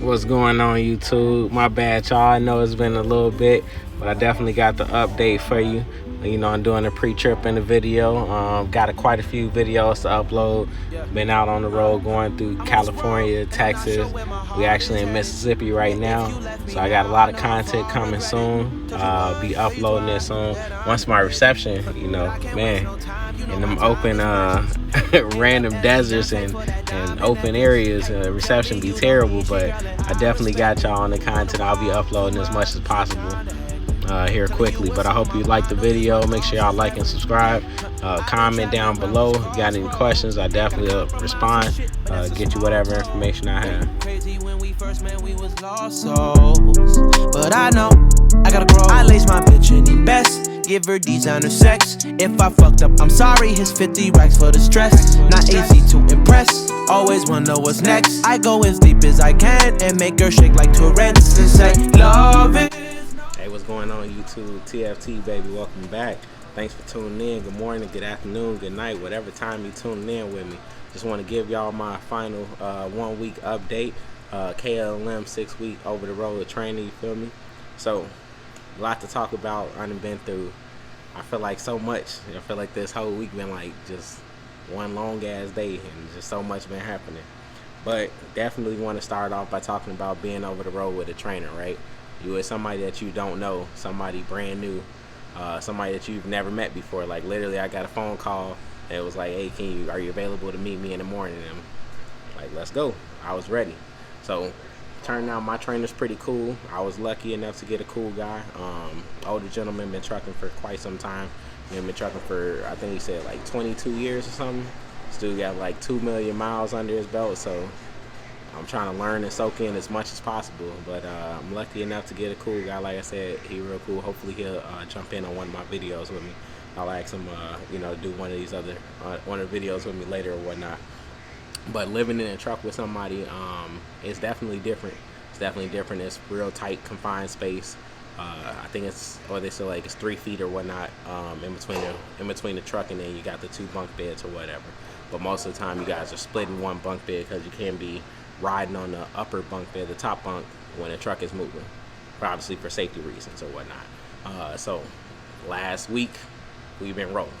What's going on, YouTube? My bad, y'all. I know it's been a little bit, but I definitely got the update for you. You know, I'm doing a pre-trip in the video. Got quite a few videos to upload. Been out on the road going through California, Texas. We actually in Mississippi right now, so I got a lot of content coming soon. Be uploading it soon. Once my reception, you know, man, in them open random deserts and open areas, reception be terrible, but I definitely got y'all on the content. I'll be uploading as much as possible here quickly. But I hope you like the video. Make sure y'all like and subscribe. Comment down below. If you got any questions, I definitely respond. Get you whatever information I have. Crazy when we first met, we was lost souls. But I know I gotta grow. I lace my bitch any best. Give her designer sex. If I fucked up, I'm sorry. Here's 50 racks for the stress. Not easy to impress. Always wanna know what's next. I go as deep as I can and make her shake like Tourette's and say, love it. Hey, what's going on, YouTube? TFT, baby, welcome back. Thanks for tuning in. Good morning, good afternoon, good night, whatever time you tuning in with me. Just want to give y'all my final 1 week update. KLLM 6-week over the road training, you feel me? So, a lot to talk about. I done been through, I feel like so much. I feel like this whole week been like just one long ass day and just so much been happening. But definitely want to start off by talking about being over the road with a trainer, right? You with somebody that you don't know, somebody brand new, somebody that you've never met before. Like literally I got a phone call that was like, hey, are you available to meet me in the morning? And I'm like, let's go. I was ready. So turned out my trainer's pretty cool. I was lucky enough to get a cool guy. Older gentleman, been trucking for quite some time. Been trucking for, I think he said like 22 years or something. Still got like 2 million miles under his belt, so I'm trying to learn and soak in as much as possible. But I'm lucky enough to get a cool guy. Like I said, he real cool. Hopefully he'll jump in on one of my videos with me. I'll ask him, do one of these other one of the videos with me later or whatnot. But living in a truck with somebody, it's definitely different. It's definitely different. It's real tight, confined space. I think it's, or they say like it's 3 feet or whatnot in between the truck, and then you got the 2 bunk beds or whatever. But most of the time, you guys are splitting one bunk bed because you can't be riding on the upper bunk bed, the top bunk, when the truck is moving, obviously for safety reasons or whatnot. So last week we've been rolling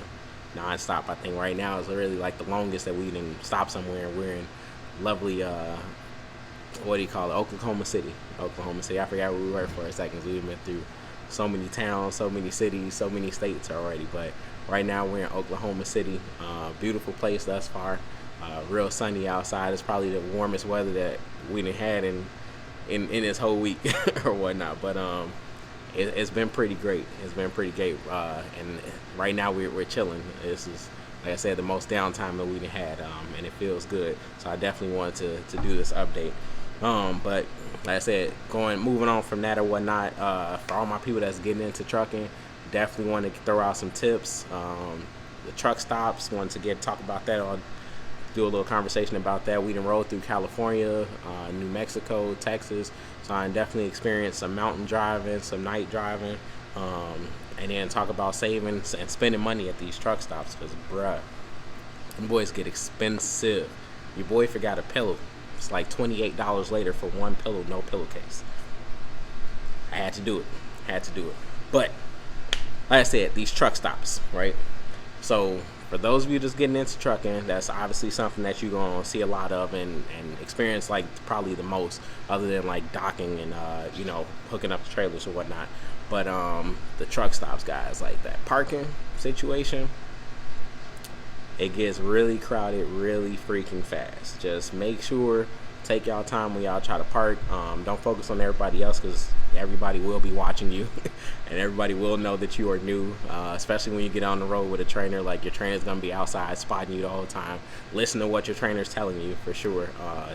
non-stop. I think right now is really like the longest that we didn't stop somewhere. We're in lovely what do you call it, Oklahoma City. I forgot where we were for a second. We've been through so many towns, so many cities, so many states already, but right now we're in Oklahoma City. Beautiful place thus far. Real sunny outside. It's probably the warmest weather that we done had in this whole week or whatnot. But it's been pretty great. It's been pretty great. And right now we're chilling. This is, like I said, the most downtime that we done had, and it feels good. So I definitely wanted to do this update. But like I said, moving on from that or whatnot, for all my people that's getting into trucking, definitely want to throw out some tips. The truck stops, wanted to talk about that, or do a little conversation about that. We done rode through California, New Mexico, Texas, so I definitely experienced some mountain driving, some night driving, and then talk about saving and spending money at these truck stops, because bruh, them boys get expensive. Your boy forgot a pillow. It's like $28 later for one pillow, no pillowcase. I had to do it. But like I said, these truck stops, right? So for those of you just getting into trucking, that's obviously something that you're gonna see a lot of and experience like probably the most, other than like docking and hooking up the trailers or whatnot. But the truck stops, guys, like that parking situation, it gets really crowded really freaking fast. Just make sure, take y'all time when y'all try to park. Don't focus on everybody else, because everybody will be watching you and everybody will know that you are new, especially when you get on the road with a trainer. Like, your trainer's gonna be outside spotting you the whole time. Listen to what your trainer's telling you, for sure.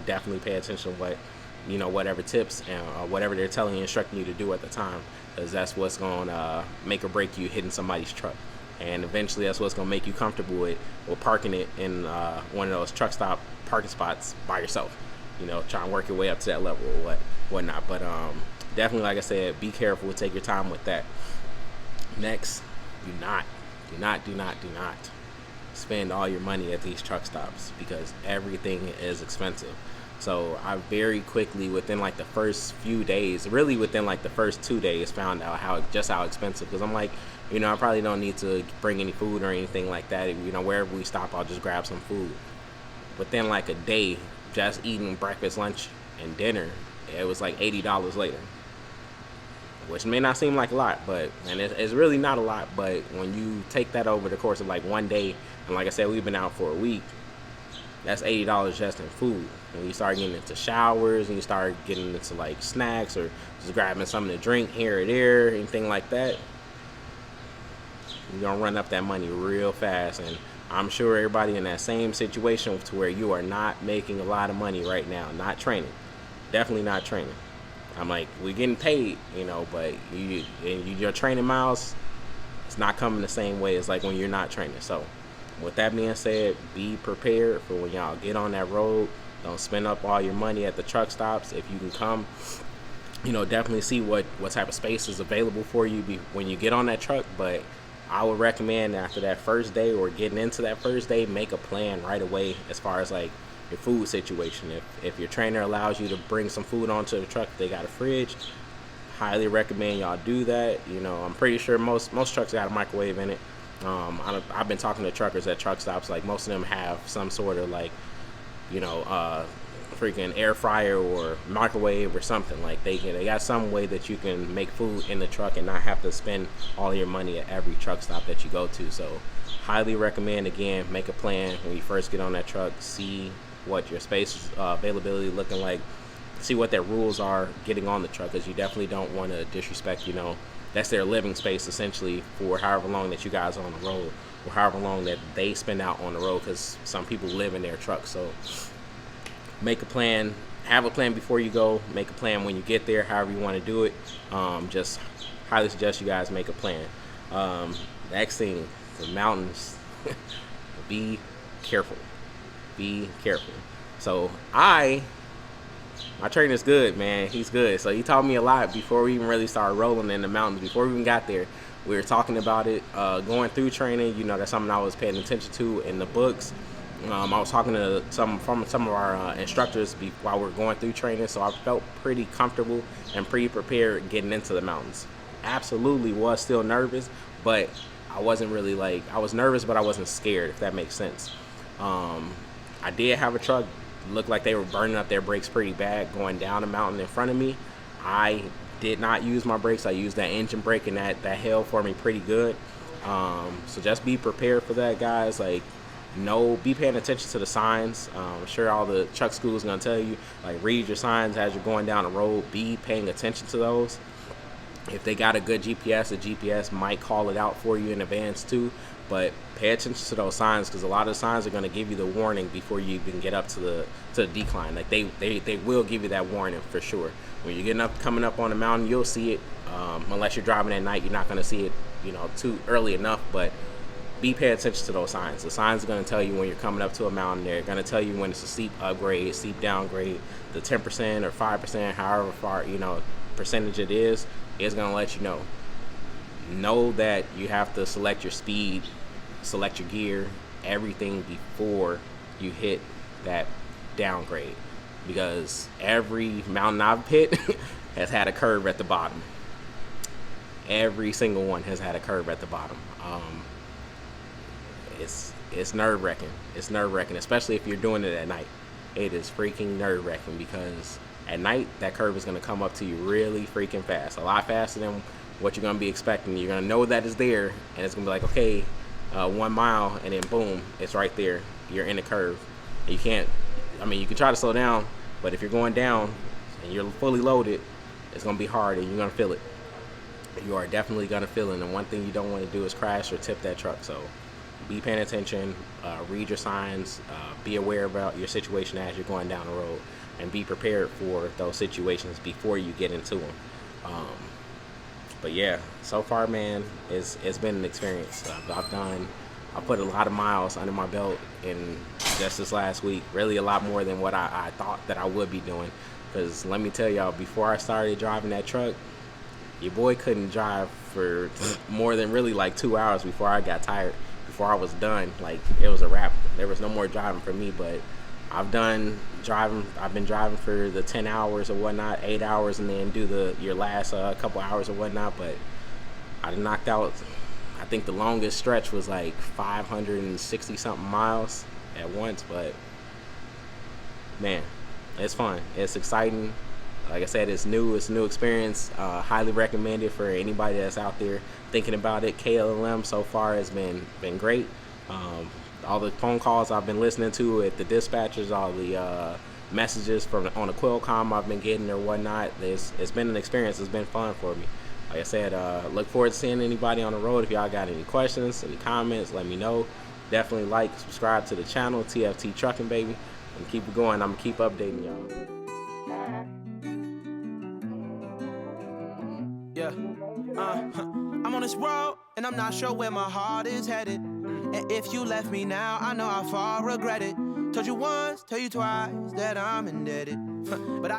Definitely pay attention to whatever tips and whatever they're telling you, instructing you to do at the time, because that's what's gonna make or break you hitting somebody's truck. And eventually that's what's going to make you comfortable with parking it in one of those truck stop parking spots by yourself. Try and work your way up to that level or whatnot. But definitely, like I said, be careful. Take your time with that. Next, do not spend all your money at these truck stops, because everything is expensive. So I very quickly, within like the first few days, really within like the first 2 days, found out how expensive. Because I'm like, I probably don't need to bring any food or anything like that. Wherever we stop, I'll just grab some food. Within like a day, just eating breakfast, lunch, and dinner, it was like $80 later. Which may not seem like a lot, and it's really not a lot. But when you take that over the course of like one day, and like I said, we've been out for a week, that's $80 just in food. When you start getting into showers and you start getting into like snacks or just grabbing something to drink here or there, anything like that, you're gonna run up that money real fast. And I'm sure everybody in that same situation to where you are not making a lot of money right now, not training, definitely not training. I'm like, we're getting paid, but your training miles, it's not coming the same way as like when you're not training. So with that being said, be prepared for when y'all get on that road. Don't spend up all your money at the truck stops. If you can come, definitely see what type of space is available for you when you get on that truck. But I would recommend after that first day or getting into that first day, make a plan right away as far as like your food situation. If your trainer allows you to bring some food onto the truck, they got a fridge, highly recommend y'all do that. I'm pretty sure most trucks got a microwave in it. I've been talking to truckers at truck stops, like most of them have some sort of like freaking air fryer or microwave or something. Like they got some way that you can make food in the truck and not have to spend all your money at every truck stop that you go to. So highly recommend, again, make a plan when you first get on that truck. See what your space availability looking like, see what their rules are getting on the truck, because you definitely don't want to disrespect, that's their living space essentially for however long that you guys are on the road, or however long that they spend out on the road, because some people live in their trucks. So make a plan, have a plan before you go, make a plan when you get there, however you want to do it. Just highly suggest you guys make a plan. Next thing, the mountains. Be careful. Be careful. So my trainer's good, man. He's good. So he taught me a lot before we even really started rolling in the mountains. Before we even got there, we were talking about it, going through training. That's something I was paying attention to in the books. I was talking to some of our instructors while we were going through training, so I felt pretty comfortable and pretty prepared getting into the mountains. Absolutely was still nervous, but I wasn't really I was nervous, but I wasn't scared, if that makes sense. I did have a truck, looked like they were burning up their brakes pretty bad going down the mountain in front of me. I did not use my brakes. I used that engine brake, and that held for me pretty good. So just be prepared for that, guys. Be paying attention to the signs. I'm sure all the truck schools are going to tell you, read your signs as you're going down the road. Be paying attention to those. If they got a good GPS, the GPS might call it out for you in advance too. But pay attention to those signs, because a lot of the signs are going to give you the warning before you even get up to the decline. They will give you that warning for sure. When you're coming up on the mountain, you'll see it. Unless you're driving at night, you're not going to see it, too early enough. But be paying attention to those signs. The signs are going to tell you when you're coming up to a mountain. They're going to tell you when it's a steep upgrade, steep downgrade. The 10% or 5%, however far percentage it is going to let you know. Know that you have to select your speed, select your gear, everything before you hit that downgrade, because every mountain I've hit has had a curve at the bottom. Every single one has had a curve at the bottom. It's nerve-wracking. It's nerve-wracking, especially if you're doing it at night. It is freaking nerve-wracking, because at night that curve is going to come up to you really freaking fast, a lot faster than what you're going to be expecting. You're going to know that it's there, and it's going to be like, okay, 1 mile, and then boom, it's right there. You're in the curve. You can try to slow down, but if you're going down and you're fully loaded, it's going to be hard, and you're going to feel it. You are definitely going to feel it, and one thing you don't want to do is crash or tip that truck. So be paying attention, read your signs, be aware about your situation as you're going down the road, and be prepared for those situations before you get into them. But yeah, so far, man, it's been an experience. I've put a lot of miles under my belt in just this last week. Really a lot more than what I thought that I would be doing. Because let me tell y'all, before I started driving that truck, your boy couldn't drive for more than really 2 hours before I got tired, before I was done. It was a wrap. There was no more driving for me. But I've been driving for the 10 hours or whatnot, 8 hours, and then do your last couple hours or whatnot. But I knocked out, I think the longest stretch was like 560 something miles at once. But man, it's fun. It's exciting. Like I said, it's new. It's a new experience. Highly recommended for anybody that's out there thinking about it. KLLM so far has been great. All the phone calls I've been listening to at the dispatchers, all the messages from on the Qualcomm I've been getting or whatnot. It's been an experience. It's been fun for me. Like I said, look forward to seeing anybody on the road. If y'all got any questions, any comments, let me know. Definitely like, subscribe to the channel, TFT Trucking, baby, and keep it going. I'm gonna keep updating y'all. Yeah, I'm on this road, and I'm not sure where my heart is headed. And if you left me now, I know how far I regret it. Told you once, tell you twice that I'm indebted. But